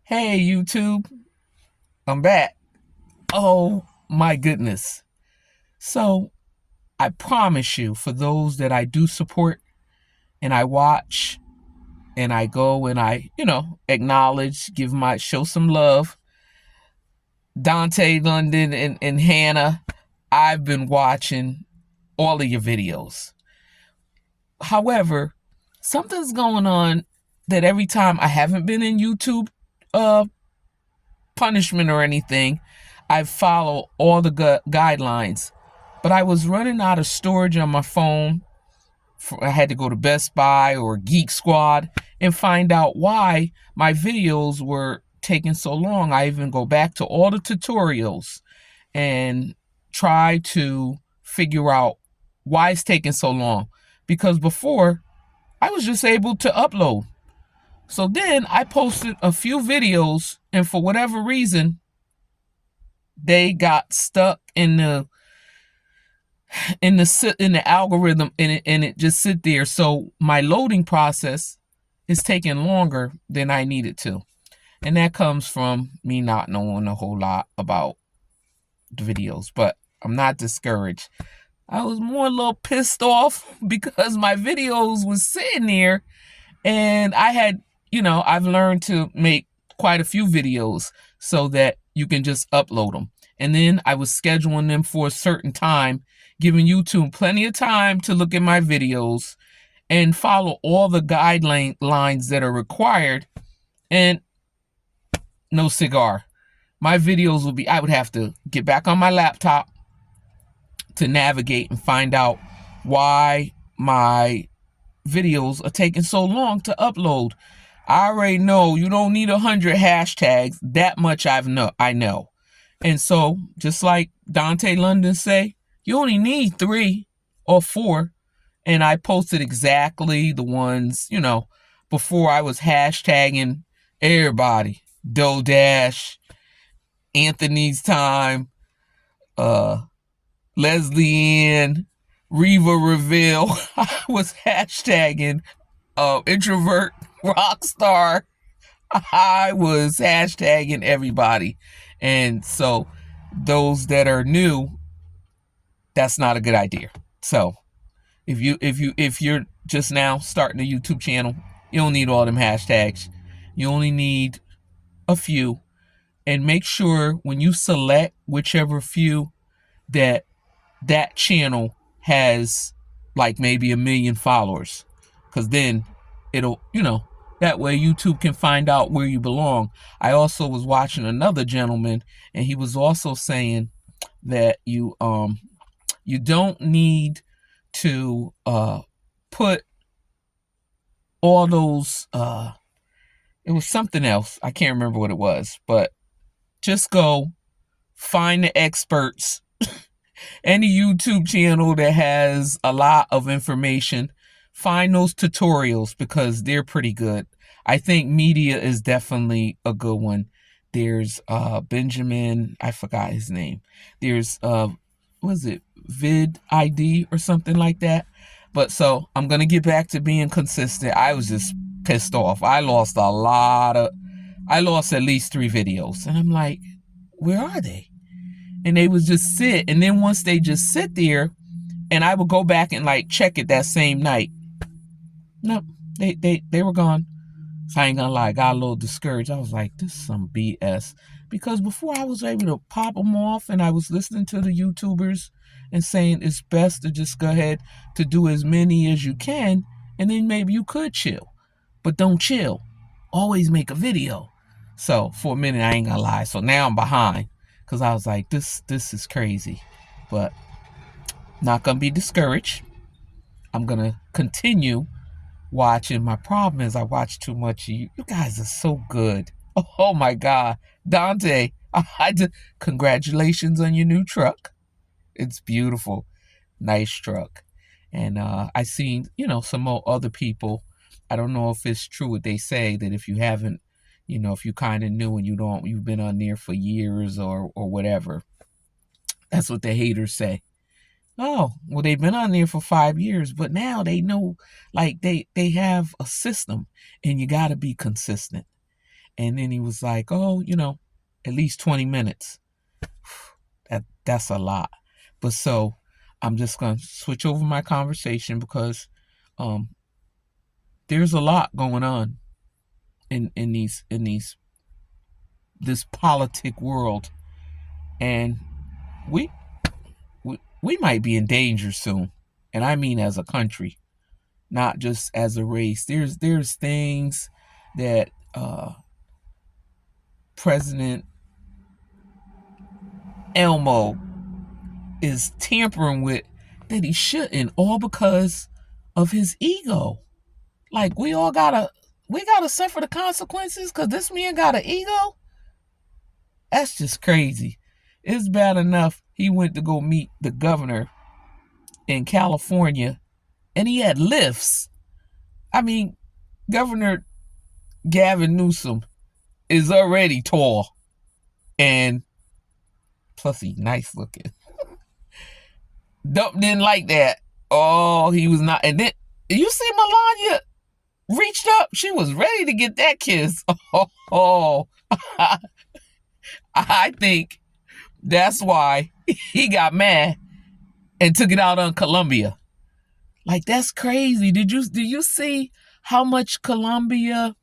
Hey, YouTube, I'm back. Oh my goodness. So, I promise you, for those that I do support and I watch and I go and acknowledge, show some love, Dante London and Hannah, I've been watching all of your videos. However, something's going on that every time I haven't been in YouTube uh punishment or anything, I follow all the guidelines. But I was running out of storage on my phone. I had to go to Best Buy or Geek Squad and find out why my videos were taking so long. I even go back to all the tutorials and try to figure out why it's taking so long. Because before, I was just able to upload. So then I posted a few videos, and for whatever reason, they got stuck in the algorithm, and it just sit there. So my loading process is taking longer than I need it to, and that comes from me not knowing a whole lot about the videos. But I'm not discouraged. I was more a little pissed off because my videos was sitting there, and I've learned to make quite a few videos so that you can just upload them. And then I was scheduling them for a certain time, giving YouTube plenty of time to look at my videos and follow all the guidelines that are required. And no cigar. My videos I would have to get back on my laptop to navigate and find out why my videos are taking so long to upload. I already know you don't need 100 hashtags. That much I know. And so, just like Dante London say, you only need 3 or 4. And I posted exactly the ones, before I was hashtagging everybody. Doe Dash, Anthony's Time, Leslie Ann, Reva Reveal. I was hashtagging introvert rockstar. I was hashtagging everybody. And so those that are new, that's not a good idea. So if you're just now starting a YouTube channel, you don't need all them hashtags. You only need a few. And make sure when you select whichever few that channel has like maybe 1 million followers, because then it'll that way YouTube can find out where you belong. I also was watching another gentleman, and he was also saying that you don't need to put all those it was something else, I can't remember what it was, but just go find the experts. Any YouTube channel that has a lot of information, find those tutorials because they're pretty good. I think Media is definitely a good one. There's Benjamin, I forgot his name. There's was it Vid ID or something like that. But so I'm gonna get back to being consistent. I was just pissed off. I lost at least 3 videos, and I'm like, where are they? And they was just sit, and then once they just sit there, and I would go back and like check it that same night. Nope, they were gone. So I ain't gonna lie, I got a little discouraged. I was like, this is some BS. Because before I was able to pop them off, and I was listening to the YouTubers and saying it's best to just go ahead to do as many as you can, and then maybe you could chill. But don't chill. Always make a video. So for a minute, I ain't gonna lie. So now I'm behind because I was like, this is crazy. But not gonna be discouraged. I'm gonna continue watching. My problem is I watch too much. You guys are so good. Oh my God, Dante! Congratulations on your new truck. It's beautiful, nice truck. And I seen some more other people. I don't know if it's true what they say that if you haven't, if you kind of new and you've been on there for years or whatever. That's what the haters say. Oh, well, they've been on there for 5 years, but now they know, like they have a system, and you got to be consistent. And then he was like, oh, at least 20 minutes. That's a lot. But so I'm just going to switch over my conversation because there's a lot going on in this politic world, and we might be in danger soon. And I mean as a country, not just as a race. There's things that President Elmo is tampering with that he shouldn't, all because of his ego. Like we gotta suffer the consequences because this man got an ego. That's just crazy. It's bad enough he went to go meet the governor in California and he had lifts. I mean, Governor Gavin Newsom is already tall and plus he's nice looking. Didn't like that. Oh, he was not. And then you see Melania reached up. She was ready to get that kiss. Oh. I think that's why he got mad and took it out on Colombia. Like, that's crazy. Do you see how much Colombia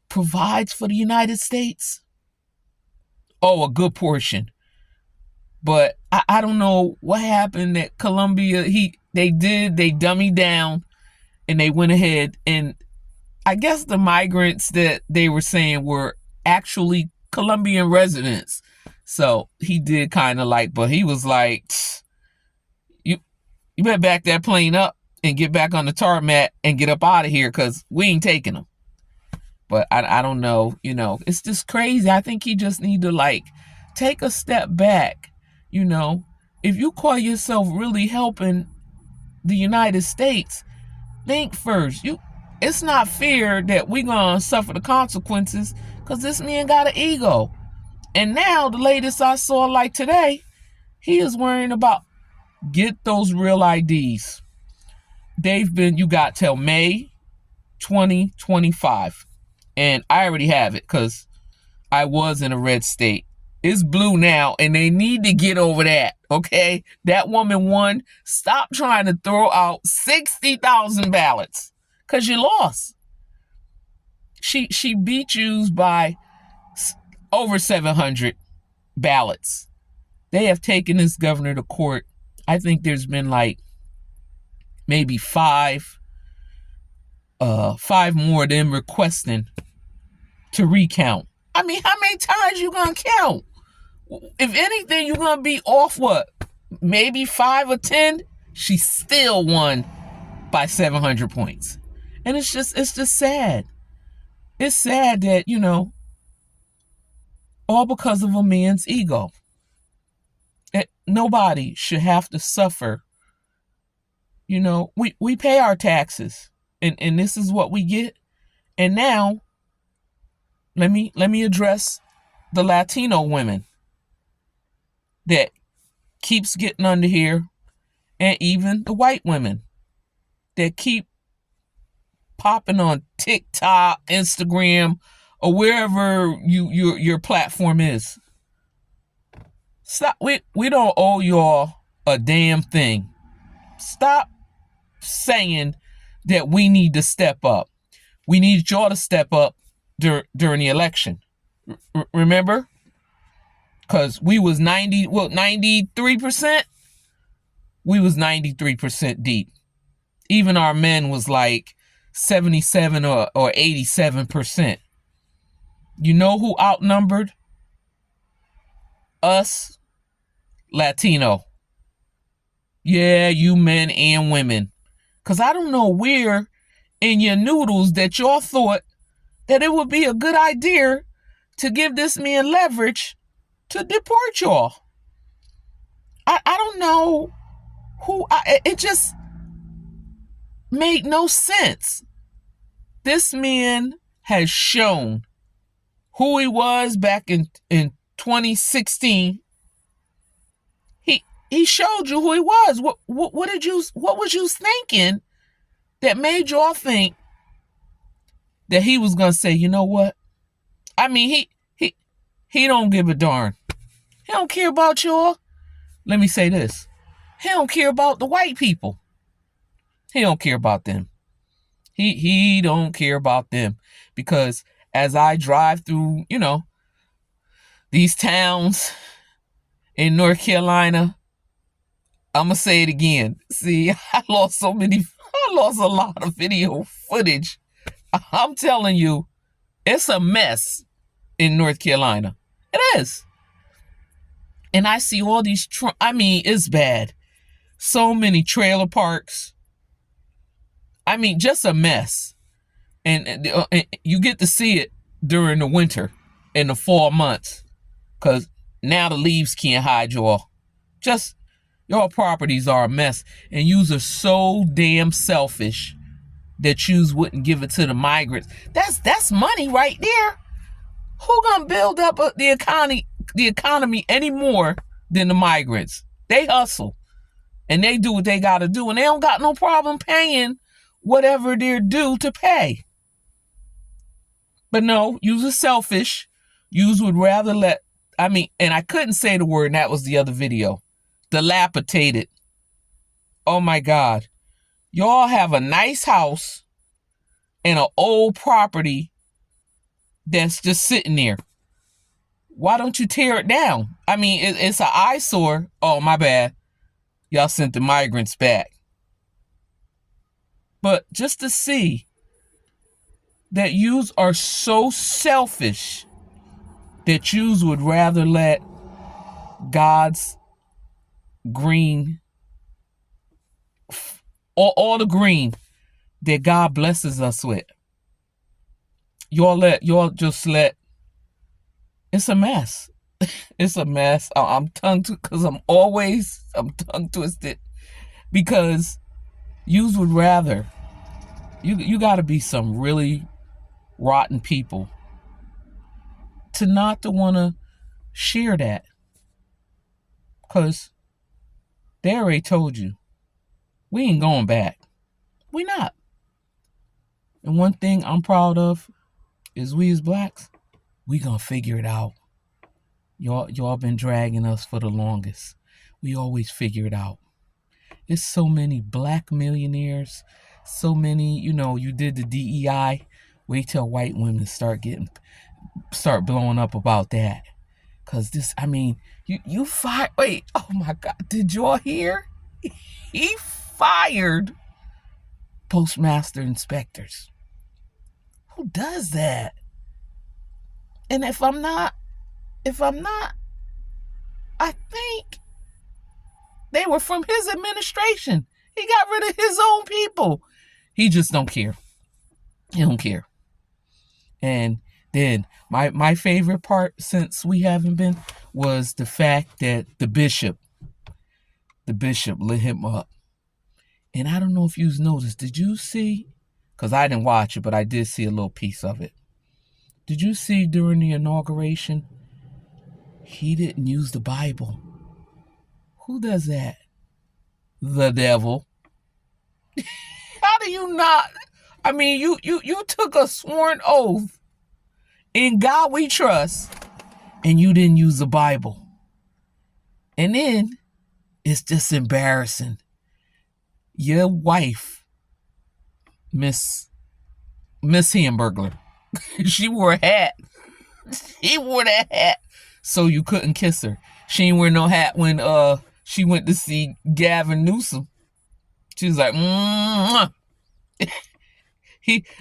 provides for the United States? Oh, a good portion. But I don't know what happened at Colombia. They dummied down and they went ahead, and I guess the migrants that they were saying were actually Colombian residents. So he did kind of but he was like, you better back that plane up and get back on the tarmac and get up out of here because we ain't taking them. But I don't know, it's just crazy. I think he just need to take a step back. If you call yourself really helping the United States, think first. It's not fair that we're going to suffer the consequences because this man got an ego. And now the latest I saw today, he is worrying about get those real IDs. You got till May 2025. And I already have it because I was in a red state. It's blue now, and they need to get over that, okay? That woman won. Stop trying to throw out 60,000 ballots because you lost. She beat you by over 700 ballots. They have taken this governor to court. I think there's been maybe five more of them requesting to recount. I mean, how many times you gonna count? If anything, you're gonna be off what? Maybe 5 or 10? She still won by 700 points. And it's just sad. It's sad that, all because of a man's ego. Nobody should have to suffer. We pay our taxes and this is what we get. And now let me address the Latino women that keeps getting under here, and even the white women that keep popping on TikTok, Instagram, or wherever your platform is. Stop. We don't owe y'all a damn thing. Stop saying that we need to step up. We need y'all to step up during the election. Remember? Because we was 93%? We was 93% deep. Even our men was 77 or 87%. You know who outnumbered us? Latino. Yeah, you men and women. Because I don't know where in your noodles that y'all thought that it would be a good idea to give this man leverage to deport y'all. I don't know who. It just made no sense. This man has shown who he was back in 2016. He showed you who he was. What was you thinking that made y'all think that he was gonna say, you know what? I mean, he don't give a darn. He don't care about y'all. Let me say this. He don't care about the white people. He don't care about them. He don't care about them. Because as I drive through, these towns in North Carolina, I'm going to say it again. See, I lost a lot of video footage. I'm telling you, it's a mess in North Carolina. It is. And I see all these, it's bad. So many trailer parks. I mean, just a mess. And you get to see it during the winter and the fall months. Because now the leaves can't hide y'all. Just, your properties are a mess. And yous are so damn selfish that yous wouldn't give it to the migrants. That's money right there. Who gonna build up the economy any more than the migrants? They hustle. And they do what they gotta do. And they don't got no problem paying whatever they're due to pay. But no, yous are selfish. Yous would rather and I couldn't say the word, and that was the other video. Dilapidated. Oh my God. Y'all have a nice house and an old property that's just sitting there. Why don't you tear it down? I mean, it's an eyesore. Oh, my bad. Y'all sent the migrants back. But just to see that yous are so selfish that yous would rather let God's green, all the green that God blesses us with. Y'all just let, it's a mess. It's a mess. I'm tongue twisted because yous would rather, you got to be some really rotten people to not to want to share that, because they already told you we ain't going back. We not. And one thing I'm proud of is we as blacks, we gonna figure it out. Y'all been dragging us for the longest. We always figure it out. There's so many black millionaires, so many, you did the DEI. Wait till white women start blowing up about that. Cause you fired, wait, oh my God, did y'all hear? He fired postmaster inspectors. Who does that? And if I'm not, I think they were from his administration. He got rid of his own people. He just don't care. He don't care. And then my favorite part, since we haven't been, was the fact that the bishop lit him up. And I don't know if you've noticed, did you see, because I didn't watch it, but I did see a little piece of it. Did you see during the inauguration, he didn't use the Bible? Who does that? The devil. How do you not? I mean, you took a sworn oath, in God we trust, and you didn't use the Bible. And then it's just embarrassing. Your wife, Miss Hamburglar, she wore a hat. She wore that hat so you couldn't kiss her. She ain't wear no hat when she went to see Gavin Newsom. She was like,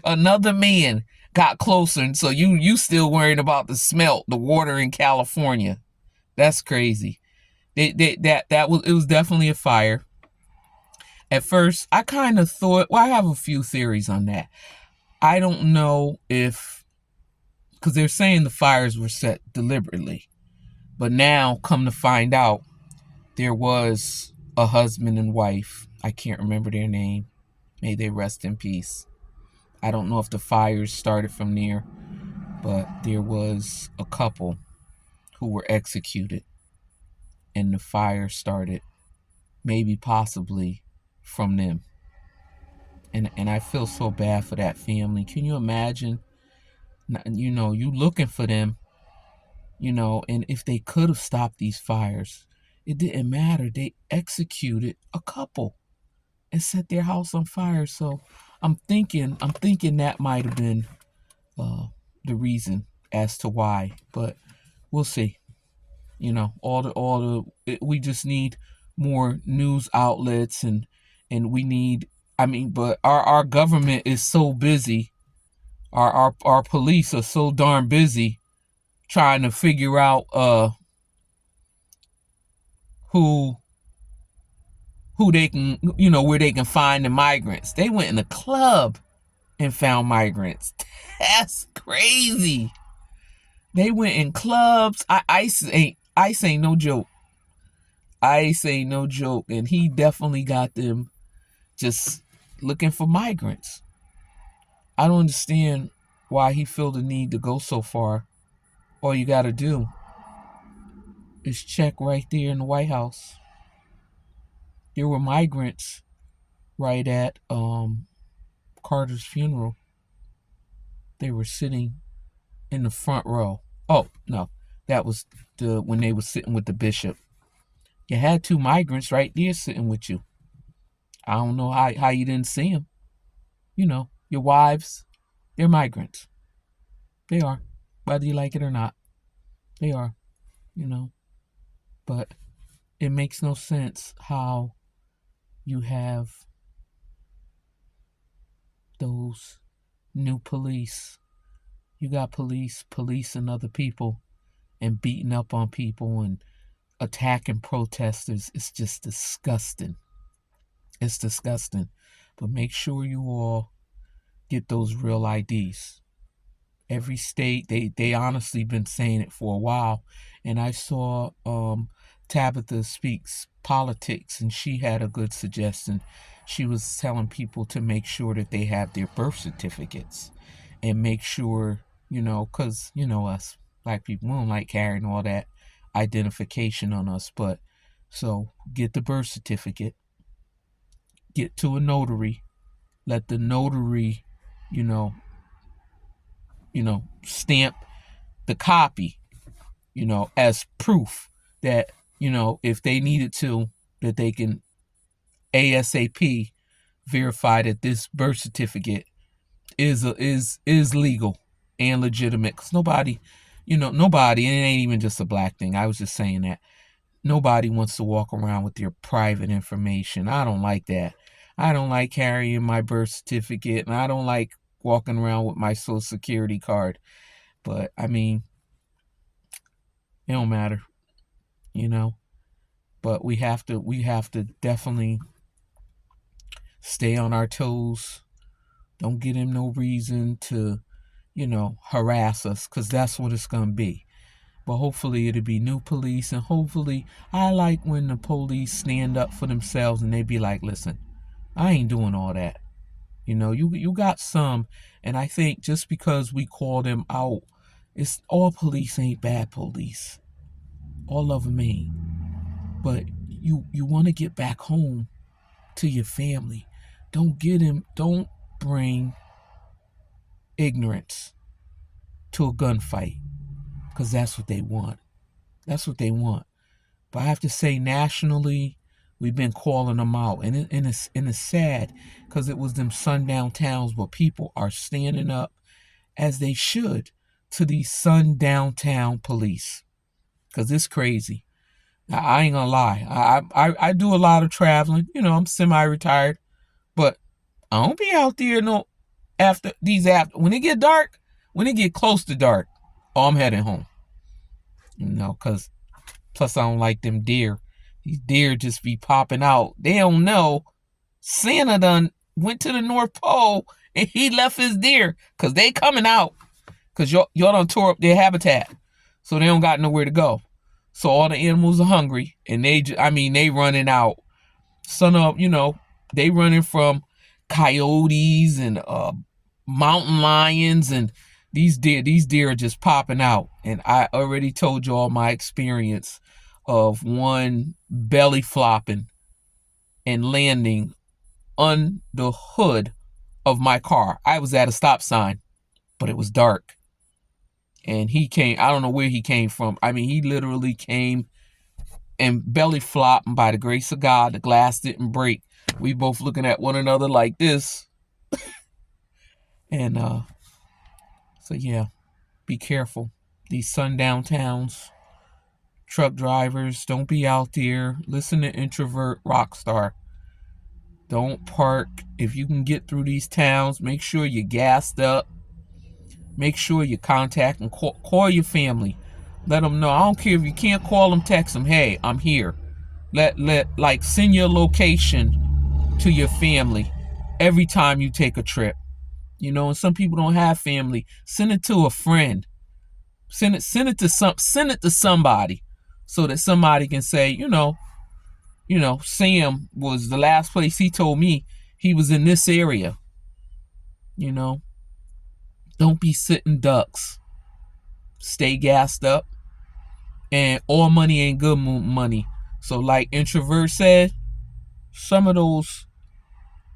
another man got closer, and so you still worried about the water in California. That's crazy. It was definitely a fire. At first, I kind of thought, I have a few theories on that. I don't know because they're saying the fires were set deliberately. But now, come to find out, there was a husband and wife. I can't remember their name. May they rest in peace. I don't know if the fires started from there, but there was a couple who were executed. And the fire started, maybe possibly, from them. And I feel so bad for that family. Can you imagine You know, you looking for them, you know, and if they could have stopped these fires, it didn't matter. They executed a couple and set their house on fire. So I'm thinking that might have been uh, the reason as to why, but we'll see. You know, we just need more news outlets, and we need. I mean, but our government is so busy. Our police are so darn busy trying to figure out who they can, you know, where they can find the migrants. They went in the club and found migrants. That's crazy. They went in clubs. ICE ain't no joke. ICE ain't no joke, and he definitely got them just looking for migrants. I don't understand why he feel the need to go so far. All you got to do is check right there in the White House. There were migrants right at Carter's funeral. They were sitting in the front row. Oh no, that was when they were sitting with the bishop. You had two migrants right there sitting with you. I don't know how you didn't see them. You know, your wives, they're migrants. They are, whether you like it or not. They are, you know. But it makes no sense how you have those new police. You got police policing other people and beating up on people and attacking protesters. It's just disgusting. It's disgusting. But make sure you all get those real IDs. Every state, they honestly been saying it for a while. And I saw Tabitha Speaks Politics, and she had a good suggestion. She was telling people to make sure that they have their birth certificates and make sure, you know, because, you know, us black people, we don't like carrying all that identification on us. But so get the birth certificate, get to a notary, let the notary, you know, stamp the copy, you know, as proof that, you know, if they needed to, that they can ASAP verify that this birth certificate is legal and legitimate. Because nobody, nobody, and it ain't even just a black thing. I was just saying that nobody wants to walk around with their private information. I don't like that. I don't like carrying my birth certificate, and I don't like walking around with my social security card. But I mean, it don't matter, you know. But we have to definitely stay on our toes. Don't give him no reason to, harass us, because that's what it's gonna be. But hopefully it'll be new police, and hopefully I like when the police stand up for themselves and they be like, listen, I ain't doing all that. You got some, and I think just because we call them out, it's all police ain't bad police. All of them ain't. But you want to get back home to your family. Don't bring ignorance to a gunfight, because that's what they want. That's what they want. But I have to say, nationally, we've been calling them out, and it's sad, because it was them sundown towns, but people are standing up as they should to these sundown town police, because it's crazy. I ain't gonna lie. I do a lot of traveling. I'm semi-retired, but I don't be out there no after when it get dark, when it get close to dark. Oh, I'm heading home. Cause plus I don't like them deer. These deer just be popping out. They don't know Santa done went to the North Pole and he left his deer, cause they coming out, cause y'all done tore up their habitat, so they don't got nowhere to go. So all the animals are hungry, and they running out. Son of, they running from coyotes and mountain lions, and these deer are just popping out. And I already told you all my experience of one belly flopping and landing on the hood of my car. I was at a stop sign, but it was dark. And he came, I don't know where he came from. I mean, he literally came and belly flopped, and by the grace of God, the glass didn't break. We both looking at one another like this. And so yeah, be careful. These sundown towns, truck drivers, don't be out there. Listen to Introvert Rockstar. Don't park. If you can get through these towns, make sure you're gassed up. Make sure you contact and call your family. Let them know. I don't care if you can't call them, text them. Hey, I'm here. Like send your location to your family every time you take a trip. You know, and some people don't have family. Send it to a friend. Send it to somebody, so that somebody can say, Sam was the last place he told me he was in this area. You know, don't be sitting ducks. Stay gassed up. And all money ain't good money. So like Introvert said, some of those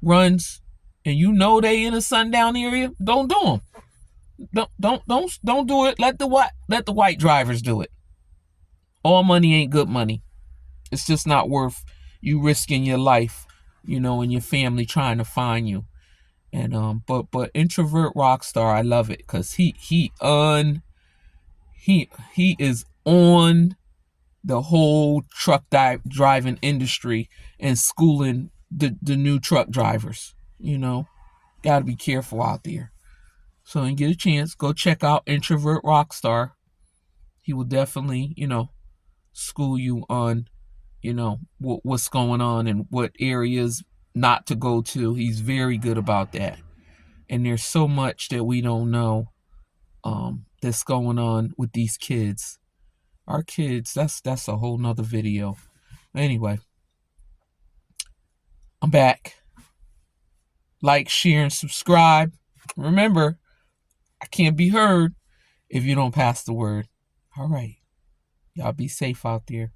runs, and they in a sundown area, don't do them. Don't do it. Let the white drivers do it. All money ain't good money. It's just not worth you risking your life, and your family trying to find you. And but Introvert Rockstar, I love it because he is on the whole truck driving industry and schooling the new truck drivers. Got to be careful out there. So when you get a chance, go check out Introvert Rockstar. He will definitely, school you on, what's going on and what areas not to go to. He's very good about that. And there's so much that we don't know that's going on with these kids. Our kids, that's a whole nother video. Anyway, I'm back. Like, share, and subscribe. Remember, I can't be heard if you don't pass the word. All right. Y'all be safe out there.